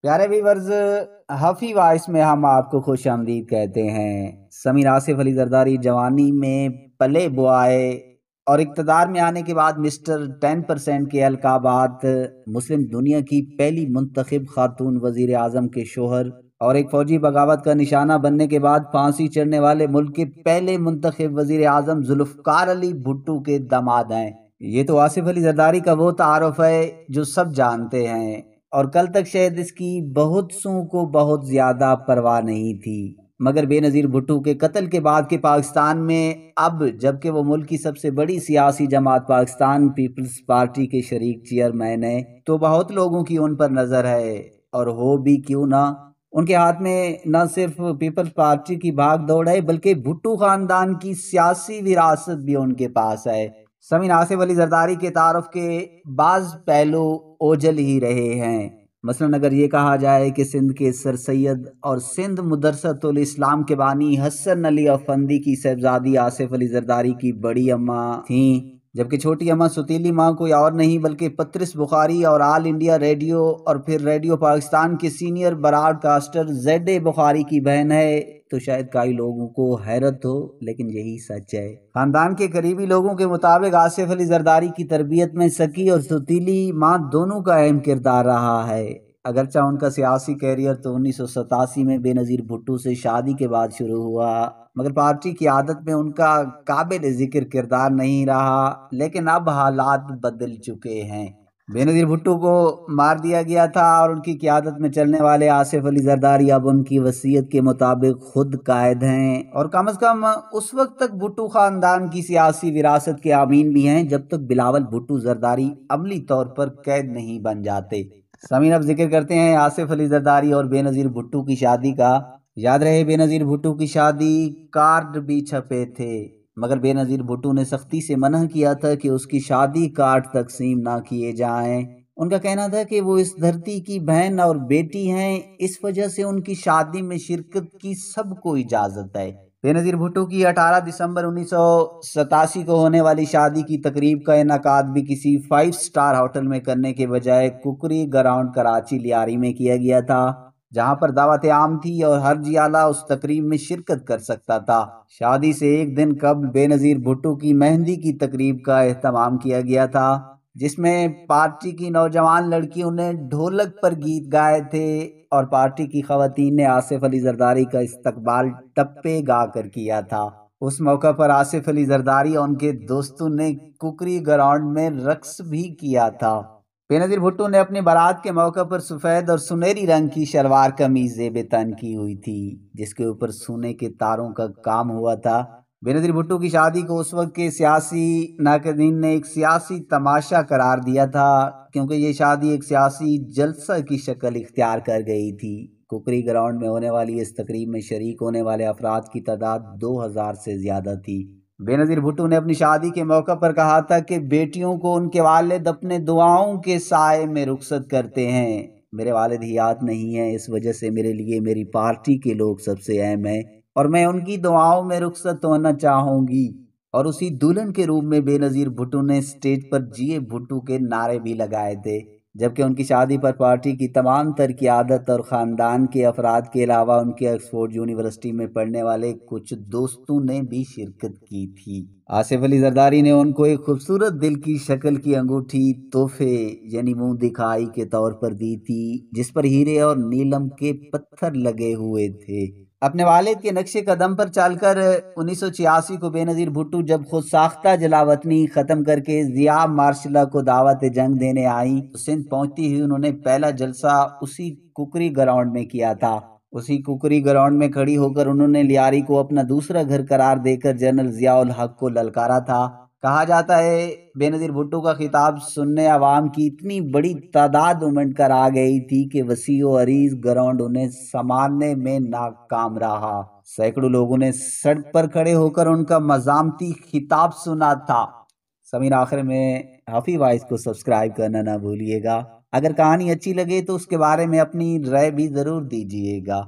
پیارے viewers, حفی voice میں ہم آپ کو خوش آمدید کہتے ہیں۔ سمیر آصف علی زرداری جوانی میں پلے بوائے اور اقتدار میں آنے کے بعد مسٹر 10% کے القابات، مسلم دنیا کی پہلی منتخب خاتون وزیر اعظم کے شوہر اور ایک فوجی بغاوت کا نشانہ بننے کے بعد پھانسی چڑھنے والے ملک کے پہلے منتخب وزیر اعظم ذوالفقار علی بھٹو کے داماد ہیں۔ یہ تو آصف علی زرداری کا وہ تعارف ہے جو سب جانتے ہیں، اور کل تک شاید اس کی بہت سوں کو بہت زیادہ پرواہ نہیں تھی، مگر بے نظیر بھٹو کے قتل کے بعد کے پاکستان میں اب جبکہ وہ ملک کی سب سے بڑی سیاسی جماعت پاکستان پیپلز پارٹی کے شریک چیئرمین ہیں، تو بہت لوگوں کی ان پر نظر ہے، اور ہو بھی کیوں نہ۔ ان کے ہاتھ میں نہ صرف پیپلز پارٹی کی بھاگ دوڑ ہے بلکہ بھٹو خاندان کی سیاسی وراثت بھی ان کے پاس ہے۔ سمیر آصف علی زرداری کے تعارف کے بعض پہلو اوجھل ہی رہے ہیں۔ مثلاً اگر یہ کہا جائے کہ سندھ کے سر سید اور سندھ مدرسۃ الاسلام کے بانی حسن علی افندی کی صاحبزادی آصف علی زرداری کی بڑی اماں تھیں، جبکہ چھوٹی اماں ستیلی ماں کوئی اور نہیں بلکہ پطرس بخاری اور آل انڈیا ریڈیو اور پھر ریڈیو پاکستان کے سینئر براڈ کاسٹر زیڈ بخاری کی بہن ہے، تو شاید کئی لوگوں کو حیرت ہو لیکن یہی سچ ہے۔ خاندان کے قریبی لوگوں کے مطابق آصف علی زرداری کی تربیت میں سکی اور ستیلی ماں دونوں کا اہم کردار رہا ہے۔ اگرچہ ان کا سیاسی کیریئر تو 1987 میں بے نظیر بھٹو سے شادی کے بعد شروع ہوا، مگر پارٹی کی عادت میں ان کا قابل ذکر کردار نہیں رہا، لیکن اب حالات بدل چکے ہیں۔ بے نظیر بھٹو کو مار دیا گیا تھا اور ان کی قیادت میں چلنے والے آصف علی زرداری اب ان کی وصیت کے مطابق خود قائد ہیں، اور کم از کم اس وقت تک بھٹو خاندان کی سیاسی وراثت کے امین بھی ہیں جب تک بلاول بھٹو زرداری عملی طور پر قید نہیں بن جاتے۔ سمیر، اب ذکر کرتے ہیں آصف علی زرداری اور بے نظیر بھٹو کی شادی کا۔ یاد رہے بے نظیر بھٹو کی شادی کارڈ بھی چھپے تھے، مگر بے نظیر بھٹو نے سختی سے منع کیا تھا کہ اس کی شادی کارڈ تقسیم نہ کیے جائیں۔ ان کا کہنا تھا کہ وہ اس دھرتی کی بہن اور بیٹی ہیں، اس وجہ سے ان کی شادی میں شرکت کی سب کو اجازت ہے۔ بے نظیر بھٹو کی 18 دسمبر 1987 کو ہونے والی شادی کی تقریب کا انعقاد بھی کسی 5 سٹار ہوٹل میں کرنے کے بجائے ککری گراؤنڈ کراچی لیاری میں کیا گیا تھا، جہاں پر دعوت عام تھی اور ہر جیالہ اس تقریب میں شرکت کر سکتا تھا۔ شادی سے ایک دن قبل بے نظیر بھٹو کی مہندی کی تقریب کا اہتمام کیا گیا تھا، جس میں پارٹی کی نوجوان لڑکیوں نے ڈھولک پر گیت گائے تھے اور پارٹی کی خواتین نے آصف علی زرداری کا استقبال ٹپے گا کر کیا تھا۔ اس موقع پر آصف علی زرداری اور ان کے دوستوں نے ککری گراؤنڈ میں رقص بھی کیا تھا۔ بے نظیر بھٹو نے اپنی بارات کے موقع پر سفید اور سنہری رنگ کی شلوار قمیض زیب تن کی ہوئی تھی، جس کے اوپر سونے کے تاروں کا کام ہوا تھا۔ بے نظیر بھٹو کی شادی کو اس وقت کے سیاسی ناقدین نے ایک سیاسی تماشا قرار دیا تھا، کیونکہ یہ شادی ایک سیاسی جلسہ کی شکل اختیار کر گئی تھی۔ ککری گراؤنڈ میں ہونے والی اس تقریب میں شریک ہونے والے افراد کی تعداد 2000 سے زیادہ تھی۔ بے نظیر بھٹو نے اپنی شادی کے موقع پر کہا تھا کہ بیٹیوں کو ان کے والد اپنے دعاؤں کے سائے میں رخصت کرتے ہیں۔ میرے والد حیات نہیں ہیں، اس وجہ سے میرے لیے میری پارٹی کے لوگ سب سے اہم ہیں، اور میں ان کی دعاؤں میں رخصت ہونا چاہوں گی۔ اور اسی دلہن کے روپ میں بے نظیر بھٹو نے سٹیج پر جیے بھٹو کے نعرے بھی لگائے تھے، جبکہ ان کی شادی پر پارٹی کی تمام تر قیادت اور خاندان کے افراد کے علاوہ ان کے آکسفورڈ یونیورسٹی میں پڑھنے والے کچھ دوستوں نے بھی شرکت کی تھی۔ آصف علی زرداری نے ان کو ایک خوبصورت دل کی شکل کی انگوٹھی تحفے یعنی منہ دکھائی کے طور پر دی تھی، جس پر ہیرے اور نیلم کے پتھر لگے ہوئے تھے۔ اپنے والد کے نقش قدم پر چل کر 1986 کو بے نظیر بھٹو جب خود ساختہ جلاوطنی ختم کر کے ضیاء مارشلہ کو دعوت جنگ دینے آئیں تو سندھ پہنچتی ہوئی انہوں نے پہلا جلسہ اسی ککری گراؤنڈ میں کیا تھا۔ اسی ککری گراؤنڈ میں کھڑی ہو کر انہوں نے لیاری کو اپنا دوسرا گھر قرار دے کر جنرل ضیاء الحق کو للکارا تھا۔ کہا جاتا ہے بے نظیر بھٹو کا خطاب سننے عوام کی اتنی بڑی تعداد امنڈ کر آ گئی تھی کہ وسیع و عریض گراؤنڈ انہیں سنبھالنے میں ناکام رہا۔ سینکڑوں لوگوں نے سڑک پر کھڑے ہو کر ان کا مزاحمتی خطاب سنا تھا۔ سمیر، آخر میں حفی وائس کو سبسکرائب کرنا نہ بھولیے گا۔ اگر کہانی اچھی لگے تو اس کے بارے میں اپنی رائے بھی ضرور دیجیے گا۔